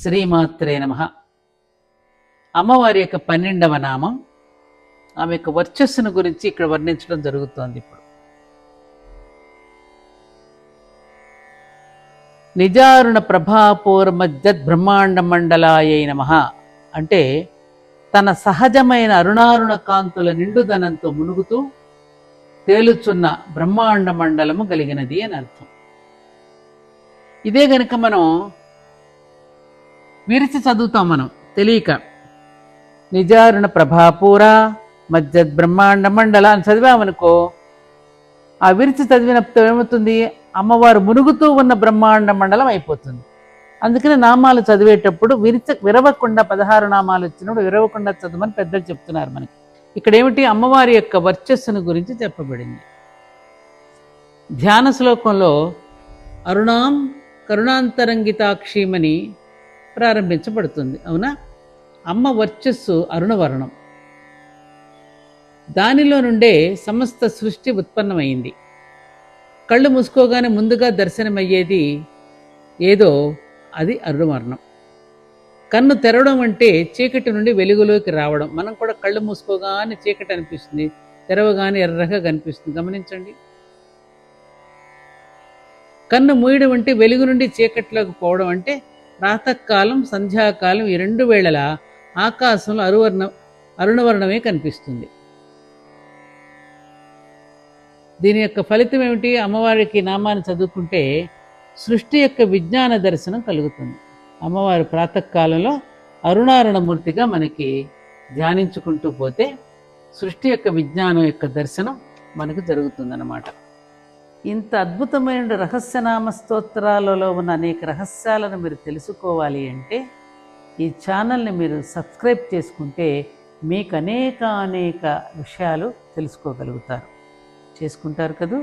శ్రీమాత్రే నమః. అమ్మవారి యొక్క 12వ నామం, ఆమె యొక్క వర్చస్సును గురించి ఇక్కడ వర్ణించడం జరుగుతోంది. ఇప్పుడు నిజారుణ ప్రభాపూర్మజ్జద్ బ్రహ్మాండ మండలాయై నమః అంటే తన సహజమైన అరుణారుణ కాంతుల నిండుదనంతో మునుగుతూ తేలుచున్న బ్రహ్మాండ మండలము కలిగినది అని అర్థం. ఇదే గనుక మనం విరిచి చదువుతాం, మనం తెలియక నిజారుణ ప్రభాపూర మజ్జద్ బ్రహ్మాండ మండల అని చదివామనుకో, ఆ విరిచి చదివినప్పుడు ఏమవుతుంది, అమ్మవారు మునుగుతూ ఉన్న బ్రహ్మాండ మండలం అయిపోతుంది. అందుకని నామాలు చదివేటప్పుడు విరవకుండా 16 నామాలు వచ్చినప్పుడు విరవకుండా చదవమని పెద్దలు చెప్తున్నారు మనకి. ఇక్కడ ఏమిటి, అమ్మవారి యొక్క వర్చస్సును గురించి చెప్పబడింది. ధ్యాన శ్లోకంలో అరుణాం కరుణాంతరంగితాక్షీమని ప్రారంభించబడుతుంది. అవునా, అమ్మ వర్చస్సు అరుణవర్ణం, దానిలో నుండే సమస్త సృష్టి ఉత్పన్నమైంది. కళ్ళు మూసుకోగానే ముందుగా దర్శనమయ్యేది ఏదో అది అరుణవర్ణం. కన్ను తెరవడం అంటే చీకటి నుండి వెలుగులోకి రావడం. మనం కూడా కళ్ళు మూసుకోగానే చీకటి అనిపిస్తుంది, తెరవగానే ఎర్రగా కనిపిస్తుంది. గమనించండి. కన్ను మూయడం అంటే వెలుగు నుండి చీకట్లోకి పోవడం. అంటే ప్రాతకాలం సంధ్యాకాలం ఈ 2 వేళల ఆకాశంలో అరుణవర్ణమే కనిపిస్తుంది. దీని యొక్క ఫలితం ఏమిటి, అమ్మవారికి నామాన్ని చదువుకుంటే సృష్టి యొక్క విజ్ఞాన దర్శనం కలుగుతుంది. అమ్మవారి ప్రాతకాలంలో అరుణారుణమూర్తిగా మనకి ధ్యానించుకుంటూ పోతే సృష్టి యొక్క విజ్ఞానం యొక్క దర్శనం మనకు జరుగుతుందన్నమాట. ఇంత అద్భుతమైన రహస్యనామ స్తోత్రాలలో ఉన్న అనేక రహస్యాలను మీరు తెలుసుకోవాలి అంటే ఈ ఛానల్ని మీరు సబ్స్క్రైబ్ చేసుకుంటే మీకు అనేక విషయాలు తెలుసుకోగలుగుతారు. చేసుకుంటారు కదూ.